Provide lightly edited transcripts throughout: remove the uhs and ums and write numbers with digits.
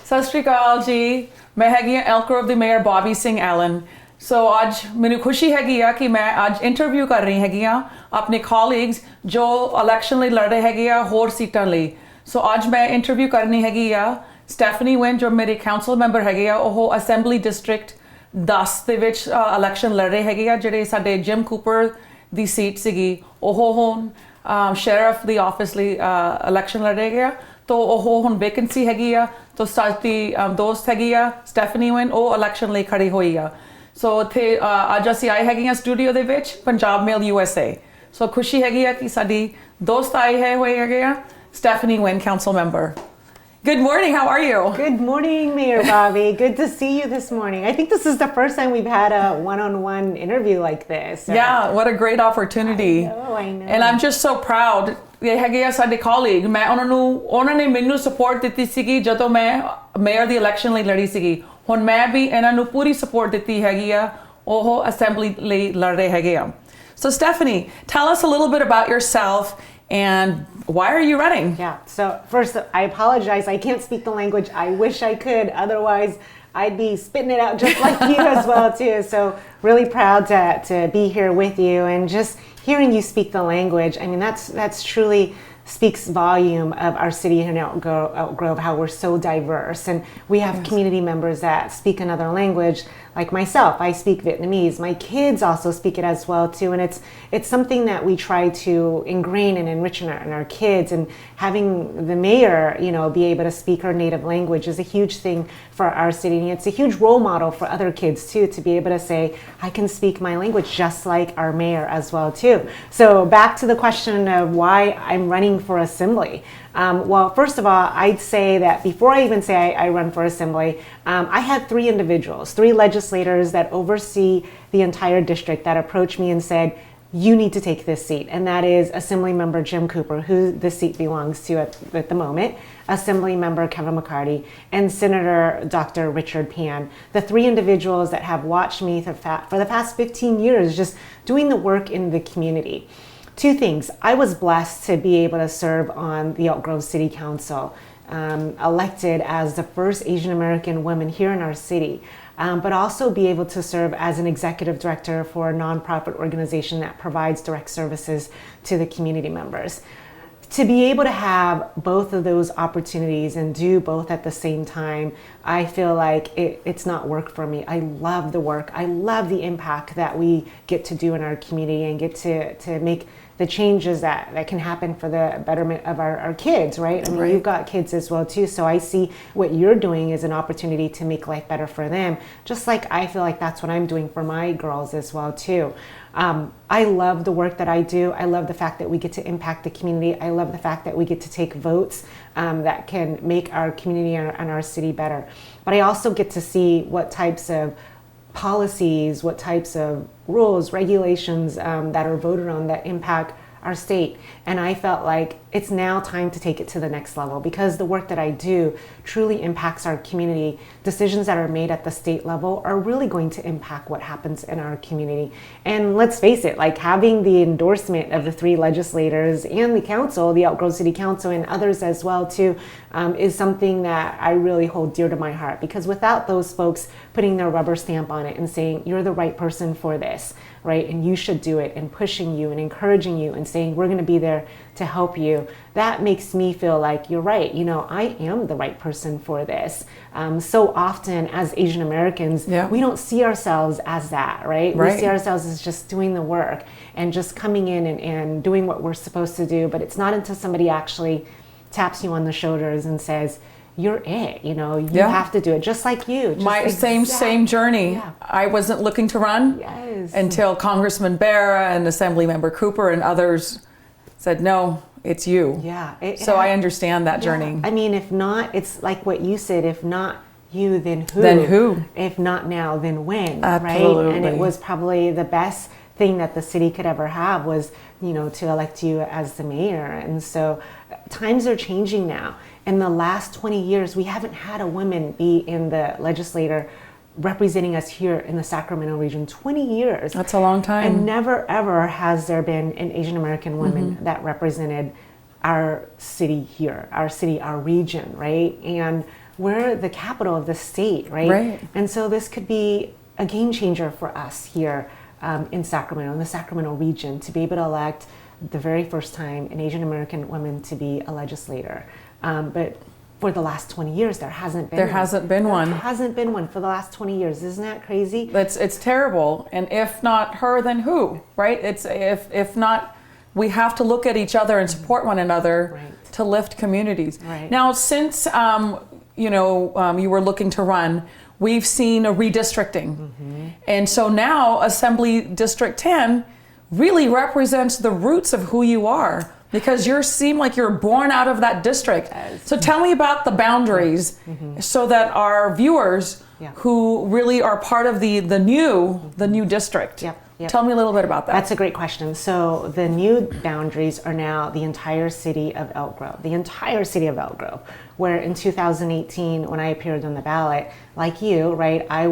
ਸਤਿ ਸ਼੍ਰੀ ਅਕਾਲ ਜੀ। ਮੈਂ ਹੈਗੀ ਹਾਂ ਐਲਕ ਗਰੋਵ ਦੀ ਮੇਅਰ ਬੌਬੀ ਸਿੰਘ ਐਲਨ। ਸੋ ਅੱਜ ਮੈਨੂੰ ਖੁਸ਼ੀ ਹੈਗੀ ਆ ਕਿ ਮੈਂ ਅੱਜ ਇੰਟਰਵਿਊ ਕਰ ਰਹੀ ਹੈਗੀ ਆ ਆਪਣੇ ਕਾਲੀਗਸ ਜੋ ਇਲੈਕਸ਼ਨ ਲਈ ਲੜ ਰਹੇ ਹੈਗੇ ਆ ਹੋਰ ਸੀਟਾਂ ਲਈ। ਸੋ ਅੱਜ ਮੈਂ ਇੰਟਰਵਿਊ ਕਰਨੀ ਹੈਗੀ ਆ ਸਟੈਫਨੀ ਗੁਇਨ ਜੋ ਮੇਰੇ ਕਾਉਂਸਲ ਮੈਂਬਰ ਹੈਗੇ ਆ। ਉਹ ਅਸੈਂਬਲੀ ਡਿਸਟ੍ਰਿਕਟ 10 ਦੇ ਵਿੱਚ ਇਲੈਕਸ਼ਨ ਲੜ ਰਹੇ ਹੈਗੇ ਆ। ਜਿਹੜੇ ਸਾਡੇ ਜਿਮ ਕੂਪਰ ਦੀ ਸੀਟ ਸੀਗੀ ਉਹ ਹੁਣ ਸ਼ੈਰਿਫ ਦੀ ਆਫਿਸ ਲਈ ਇਲੈਕਸ਼ਨ ਲੜ ਰਹੇ ਹੈਗੇ ਆ। ਤੋ ਉਹ ਹੁਣ ਵੈਕੈਂਸੀ ਹੈਗੀ ਆ। ਤੋ ਸਾਡੀ ਦੋਸਤ ਹੈਗੀ ਆ ਸਟੈਫਨੀ ਗੁਇਨ, ਉਹ ਇਲੈਕਸ਼ਨ ਲਈ ਖੜੀ ਹੋਈ ਆ। ਸੋ ਇੱਥੇ ਅੱਜ ਅਸੀਂ ਆਏ ਹੈਗੇ ਆ ਸਟੂਡੀਓ ਦੇ ਵਿੱਚ ਪੰਜਾਬ ਮੇਲ USA। ਸੋ ਖੁਸ਼ੀ ਹੈਗੀ ਆ ਕਿ ਸਾਡੀ ਦੋਸਤ ਆਏ ਹੋਏ ਹੈਗੇ ਆ Stephanie ਗੁਇਨ, council member. Good morning, how are you? Good morning, Mayor Bobbie. Good to see you this morning. I think this is the first time we've had a one-on-one interview like this. Yeah, what a great opportunity. I know. And I'm just so proud. ਇਹ ਹੈਗੇ ਆ ਸਾਡੇ colleague. ਮੈਂ ਉਹਨਾਂ ਨੇ ਮੈਨੂੰ support ਦਿੱਤੀ ਸੀਗੀ ਜਦੋਂ ਮੈਂ ਮੇਅਰ ਦੀ ਇਲੈਕਸ਼ਨ ਲਈ ਲੜੀ ਸੀਗੀ। ਹੁਣ ਮੈਂ ਵੀ ਇਹਨਾਂ ਨੂੰ ਪੂਰੀ support ਦਿੱਤੀ ਹੈਗੀ ਆ। ਉਹ ਅਸੈਂਬਲੀ ਲਈ ਲੜ ਰਹੇ ਹੈਗੇ ਆ। So Stephanie, tell us a little bit about yourself and why are you running? Yeah, so first I apologize. I can't speak the language. I wish I could. Otherwise, I'd be spitting it out just like you as well too. So really proud to be here with you, and just hearing you speak the language. I mean, that's truly speaks volume of our city here in Elk Grove, how we're so diverse. And we have community members that speak another language, like myself. I speak Vietnamese. My kids also speak it as well too. And it's something that we try to ingrain and enrich in our kids. And having the mayor, be able to speak her native language is a huge thing for our city. And it's a huge role model for other kids too, to be able to say, I can speak my language just like our mayor as well too. So back to the question of why I'm running for assembly. Well, first of all, I'd say that before I even say I run for assembly, I had 3 individuals, 3 legislators that oversee the entire district that approached me and said, you need to take this seat. And that is Assembly Member Jim Cooper, who the seat belongs to at the moment, Assembly Member Kevin McCarty, and Senator Dr. Richard Pan. The 3 individuals that have watched me for the past 15 years just doing the work in the community. 2 things. I was blessed to be able to serve on the Elk Grove City Council, elected as the first Asian American woman here in our city, but also be able to serve as an executive director for a nonprofit organization that provides direct services to the community members. To be able to have both of those opportunities and do both at the same time, I feel like it's not work for me. I love the work. I love the impact that we get to do in our community and get to make the changes that can happen for the betterment of our kids, right? I mean, you've got kids as well too, so I see what you're doing as an opportunity to make life better for them, just like I feel like that's what I'm doing for my girls as well too. I love the work that I do. I love the fact that we get to impact the community. I love the fact that we get to take votes that can make our community and our city better. But I also get to see what types of policies, what types of rules, regulations that are voted on that impact our state. And I felt like it's now time to take it to the next level, because the work that I do truly impacts our community. Decisions that are made at the state level are really going to impact what happens in our community. And let's face it, like having the endorsement of the 3 legislators and the council, the Elk Grove City Council and others as well too, is something that I really hold dear to my heart, because without those folks putting their rubber stamp on it and saying, you're the right person for this, right? And you should do it, and pushing you and encouraging you and saying, we're going to be there to help you. That makes me feel like you're right. I am the right person for this. So often as Asian Americans, we don't see ourselves as that, right? We see ourselves as just doing the work and just coming in and doing what we're supposed to do. But it's not until somebody actually taps you on the shoulders and says, you're it, you have to do it, just like you. My same journey. Yeah. I wasn't looking to run until Congressman Barra and Assembly Member Cooper and others said, no, it's you. So I understand that journey. I mean, if not, it's like what you said, if not you, then who? Then who? If not now, then when? Absolutely. Right? And it was probably the best thing that the city could ever have was, to elect you as the mayor. And so times are changing now. In the last 20 years, we haven't had a woman be in the legislature representing us here in the Sacramento region. 20 years. That's a long time. And never ever has there been an Asian American woman that represented our city here, our region, right? And we're the capital of the state, right? Right. And so this could be a game changer for us here in Sacramento, in the Sacramento region, to be able to elect the very first time an Asian American woman to be a legislator. But for the last 20 years, there hasn't been one. There hasn't been one for the last 20 years. Isn't that crazy? It's terrible. And if not her, then who, right? It's if not, we have to look at each other and support one another Right. to lift communities. Right. Now, since you were looking to run, we've seen a redistricting, and so now Assembly District 10 really represents the roots of who you are, because you seem like you're born out of that district. Yes. So tell me about the boundaries, so that our viewers who really are part of the new district. Yep. Tell me a little bit about that. That's a great question. So the new boundaries are now the entire city of Elk Grove, where in 2018, when I appeared on the ballot, like you, right, I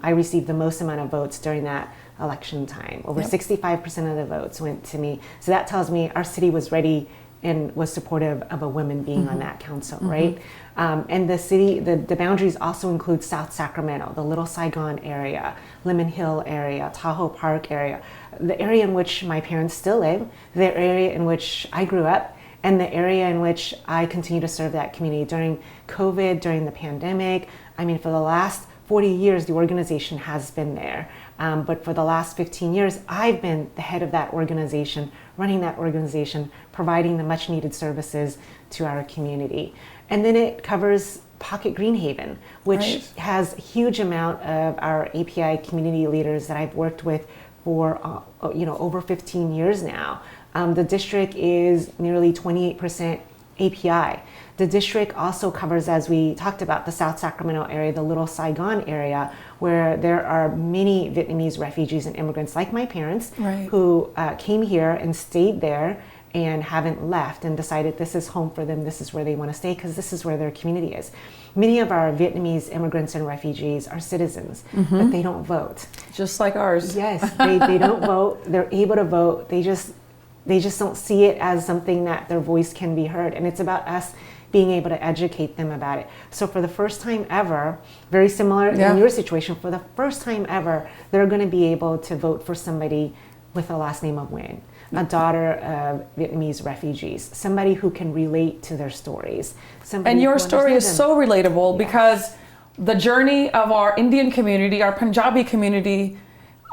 received the most amount of votes during that election time. Over 65% of the votes went to me. So that tells me our city was ready and was supportive of a woman being on that council, right? And the city, the boundaries also include South Sacramento, the Little Saigon area, Lemon Hill area, Tahoe Park area, the area in which my parents still live, the area in which I grew up, and the area in which I continue to serve that community during COVID, during the pandemic. I mean, for the last 40 years, the organization has been there. But for the last 15 years, I've been the head of that organization, running that organization, providing the much needed services to our community. And then it covers Pocket Greenhaven, which has a huge amount of our API community leaders that I've worked with for over 15 years now. The district is nearly 28% API. The district also covers, as we talked about, the South Sacramento area, the Little Saigon area, where there are many Vietnamese refugees and immigrants like my parents who came here and stayed there and haven't left and decided this is home for them, this is where they want to stay, because this is where their community is. Many of our Vietnamese immigrants and refugees are citizens, but they don't vote. Just like ours. Yes, they don't vote. They're able to vote. They just don't see it as something that their voice can be heard. And it's about us being able to educate them about it. So for the first time ever, very similar in your situation, for the first time ever, they're going to be able to vote for somebody with the last name of Nguyen, a daughter of Vietnamese refugees, somebody who can relate to their stories. And your story is so relatable because the journey of our Indian community, our Punjabi community,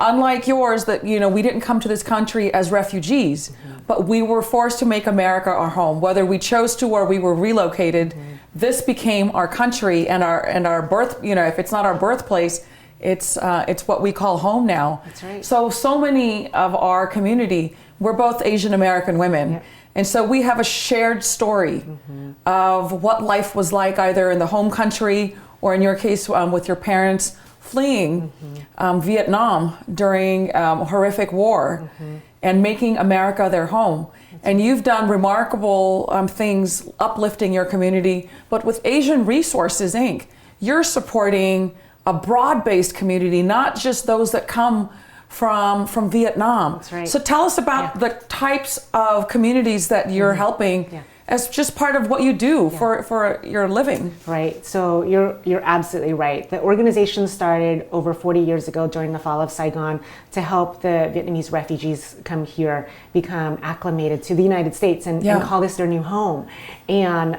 unlike yours, that we didn't come to this country as refugees, but we were forced to make America our home, whether we chose to or we were relocated. This became our country and our birth. If it's not our birthplace, it's what we call home now. That's right. So many of our community, we're both Asian American women, and so we have a shared story of what life was like, either in the home country or, in your case, with your parents fleeing Vietnam during a horrific war and making America their home. And you've done remarkable things uplifting your community. But with Asian Resources, Inc., you're supporting a broad-based community, not just those that come from Vietnam. That's right. So tell us about the types of communities that you're helping as just part of what you do for your living. Right. So you're absolutely right. The organization started over 40 years ago during the fall of Saigon to help the Vietnamese refugees come here, become acclimated to the United States and call this their new home. And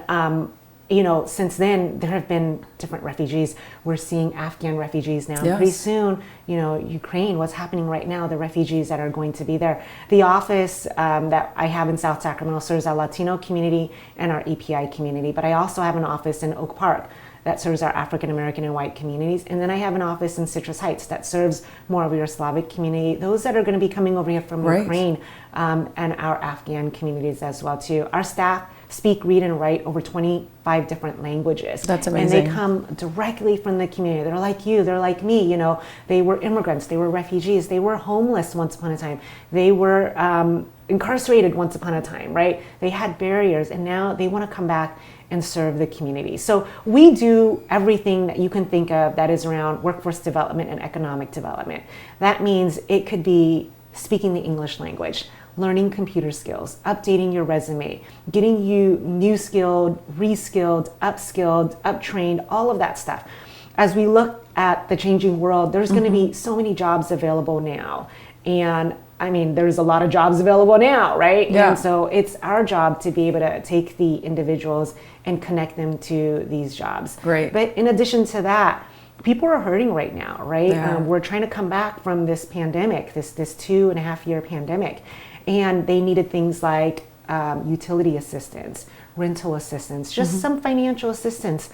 since then, there have been different refugees. We're seeing Afghan refugees now. Pretty soon, Ukraine, what's happening right now, the refugees that are going to be there. The office that I have in South Sacramento serves our Latino community and our API community, but I also have an office in Oak Park that serves our African American and white communities. And then I have an office in Citrus Heights that serves more of your Slavic community, those that are going to be coming over here from Ukraine, and our Afghan communities as well too. Our staff speak, read, and write over 25 different languages. That's amazing. And they come directly from the community. They're like you, they're like me, they were immigrants, they were refugees, they were homeless once upon a time, they were incarcerated once upon a time, right? They had barriers, and now they want to come back and serve the community. So we do everything that you can think of that is around workforce development and economic development. That means it could be speaking the English language, learning computer skills, updating your resume, getting you new skilled, reskilled, upskilled, uptrained, all of that stuff. As we look at the changing world, there's going to be so many jobs available now. And I mean, there's a lot of jobs available now, right? Yeah. And so it's our job to be able to take the individuals and connect them to these jobs. Great. But in addition to that, people are hurting right now, right? Yeah. We're trying to come back from this pandemic, this 2.5-year pandemic. And they needed things like utility assistance, rental assistance, just some financial assistance,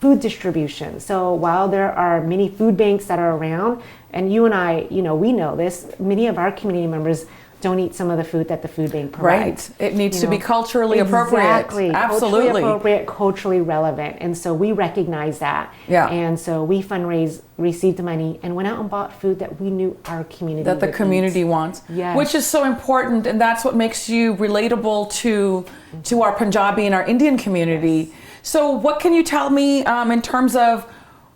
food distribution. So while there are many food banks that are around, and you and I, you know, we know this, many of our community members don't eat some of the food that the food bank provides. Right. It needs to be culturally appropriate. Exactly. Absolutely. Culturally appropriate, culturally relevant. And so we recognize that. Yeah. And so we fundraised, received the money, and went out and bought food that we knew our community That the would community eat. wants. Yes. Which is so important, and that's what makes you relatable to our Punjabi and our Indian community. So what can you tell me in terms of,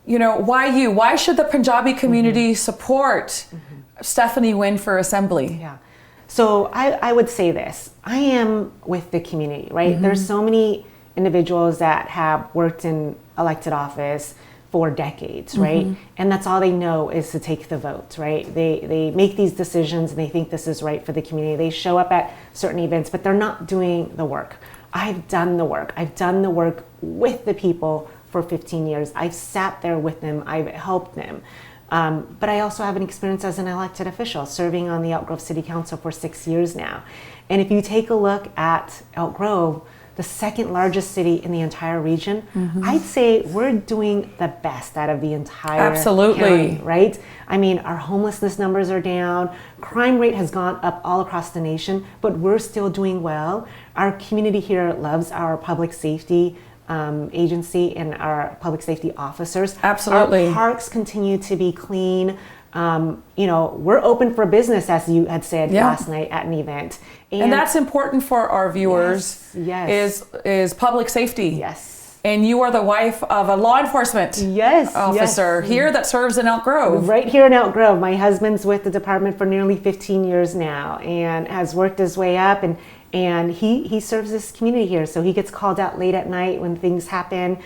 you know, why should the Punjabi community support Stephanie Nguyen for Assembly? Yeah. So I would say this. I am with the community, right? There's so many individuals that have worked in elected office for decades, right? And that's all they know is to take the vote, right? They make these decisions and they think this is right for the community. They show up at certain events, but they're not doing the work. I've done the work. I've done the work with the people for 15 years. I've sat there with them. I've helped them. But I also have an experience as an elected official, serving on the Elk Grove City Council for 6 years now. And if you take a look at Elk Grove, the second largest city in the entire region, I'd say we're doing the best out of the entire county, right? I mean, our homelessness numbers are down, crime rate has gone up all across the nation, but we're still doing well. Our community here loves our public safety agency and our public safety officers. Absolutely. Our parks continue to be clean. You know, we're open for business, as you had said last night at an event. And that's important for our viewers. Yes. Is public safety. Yes. And you are the wife of a law enforcement officer here that serves in Elk Grove. Right here in Elk Grove. My husband's with the department for nearly 15 years now and has worked his way up, and he serves this community here. So he gets called out late at night when things happen.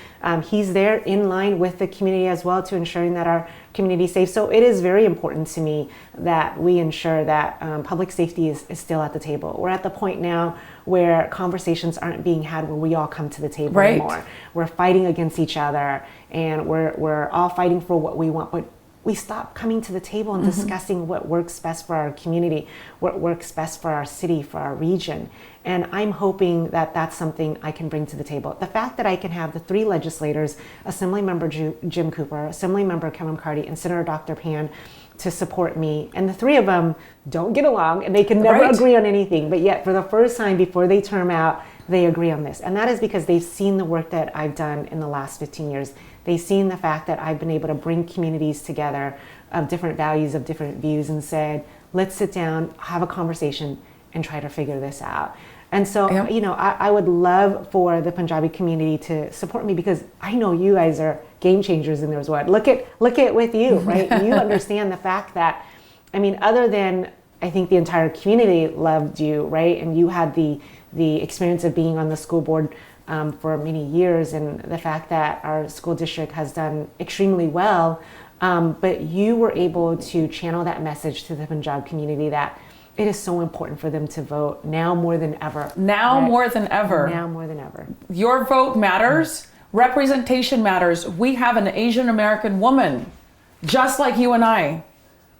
He's there in line with the community as well to ensuring that our community is safe. So it is very important to me that we ensure that public safety is still at the table. We're at the point now where conversations aren't being had where we all come to the table anymore. We're fighting against each other, and we're all fighting for what we want, but we stop coming to the table and discussing what works best for our community, what works best for our city, for our region. And I'm hoping that that's something I can bring to the table. The fact that I can have the three legislators, Assemblymember Jim Cooper, Assemblymember Kevin McCarty, and Senator Dr. Pan to support me. And the three of them don't get along and they can never agree on anything. But yet for the first time before they term out, they agree on this. And that is because they've seen the work that I've done in the last 15 years. They've seen the fact that I've been able to bring communities together of different values, of different views, and said, let's sit down, have a conversation, and try to figure this out. And so, you know, I would love for the Punjabi community to support me because I know you guys are game changers in their world. Look at with you, right? You understand the fact that, I mean, other than I think the entire community loved you, right? And you had the experience of being on the school board for many years, and the fact that our school district has done extremely well, but you were able to channel that message to the Punjab community that it is so important for them to vote now more than ever. Now more than ever. Now more than ever. Your vote matters. Representation matters. We have an Asian American woman, just like you and I,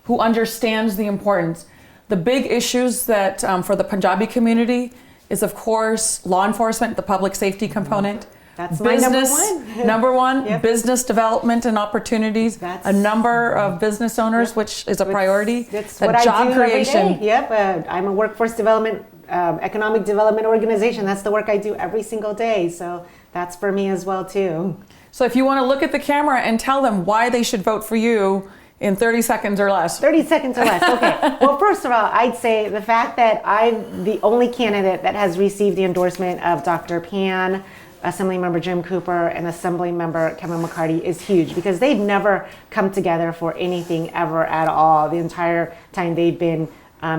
who understands the importance. The big issues that for the Punjabi community is, of course, law enforcement, the public safety component. That's my number one. Number one, business development and opportunities. That's a number of business owners, which is a priority. That's what I job do creation. every day. Yep, I'm a workforce development, economic development organization. That's the work I do every single day. So that's for me as well too. So if you want to look at the camera and tell them why they should vote for you in 30 seconds or less. 30 seconds or less, okay. Well, first of all, I'd say the fact that I'm the only candidate that has received the endorsement of Dr. Pan, Assemblymember Jim Cooper, and Assemblymember Kevin McCarty is huge because they've never come together for anything ever at all. The entire time they've been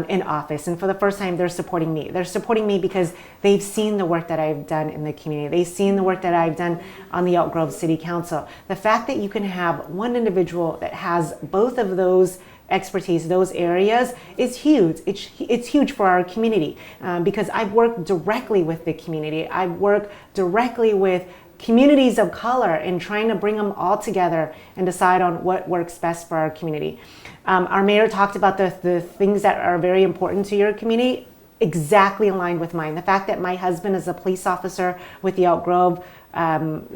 in office. And for the first time, they're supporting me. They're supporting me because they've seen the work that I've done in the community. They've seen the work that I've done on the Elk Grove City Council. The fact that you can have one individual that has both of those expertise, those areas, is huge. It's huge for our community because I've worked directly with the community. I've worked directly with communities of color and trying to bring them all together and decide on what works best for our community. Our mayor talked about the things that are very important to your community, exactly aligned with mine. The fact that my husband is a police officer with the Elk Grove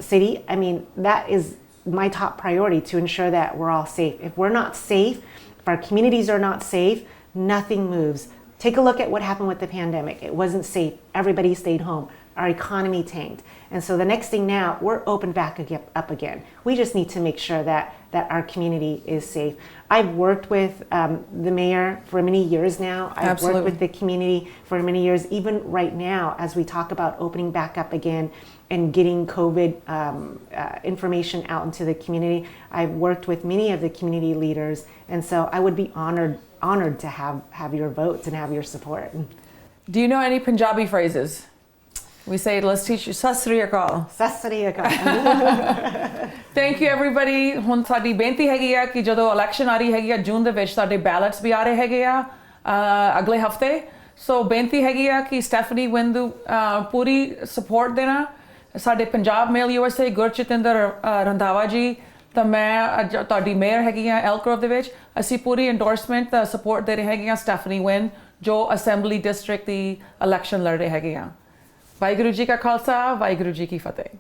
City, I mean, that is my top priority, to ensure that we're all safe. If we're not safe, if our communities are not safe, nothing moves. Take a look at what happened with the pandemic. It wasn't safe. Everybody stayed home. Our economy tanked. And so the next thing now, we're open back up again. We just need to make sure that our community is safe. I've worked with the mayor for many years now. I've Absolutely. worked with the community for many years, even right now, as we talk about opening back up again and getting COVID information out into the community. I've worked with many of the community leaders, and so I would be honored to have your votes and have your support. Do you know any Punjabi phrases? We say, let's teach you Sat Sri Akal. Sat Sri Akal. Thank you everybody. ਹੁਣ ਸਾਡੀ ਬੇਨਤੀ ਹੈਗੀ ਆ ਕਿ ਜਦੋਂ election ਆ ਰਹੀ ਹੈਗੀ ਆ ਜੂਨ ਦੇ ਵਿੱਚ ਸਾਡੇ ਬੈਲਟਸ ਵੀ ਆ ਰਹੇ ਹੈਗੇ ਆ ਅਗਲੇ ਹਫਤੇ, ਸੋ ਬੇਨਤੀ ਹੈਗੀ ਆ ਕਿ ਸਟੈਫਨੀ ਵਿੰਦੂ ਪੂਰੀ ਸਪੋਰਟ ਦੇਣਾ, ਸਾਡੇ ਪੰਜਾਬ ਮੇਲ USA ਗੁਰਜਤਿੰਦਰ ਰੰਧਾਵਾ ਜੀ, ਤਾਂ ਮੈਂ ਤੁਹਾਡੀ ਮੇਅਰ ਹੈਗੀ ਆ ਐਲਕ ਗਰੋਵ ਦੇ ਵਿੱਚ, ਅਸੀਂ ਪੂਰੀ ਇੰਡੋਰਸਮੈਂਟ ਸਪੋਰਟ ਦੇ ਰਹੇ ਹੈਗੇ ਆ ਸਟੈਫਨੀ ਵਿੰਦ ਜੋ ਅਸੈਂਬਲੀ ਡਿਸਟ੍ਰਿਕਟ ਦੀ ਇਲੈਕਸ਼ਨ ਲੜ ਰਹੇ ਹੈਗੇ ਆ। ਵਾਹਿਗੁਰੂ ਜੀ ਕਾ ਖਾਲਸਾ, ਵਾਹਿਗੁਰੂ ਜੀ ਕੀ ਫਤਿਹ।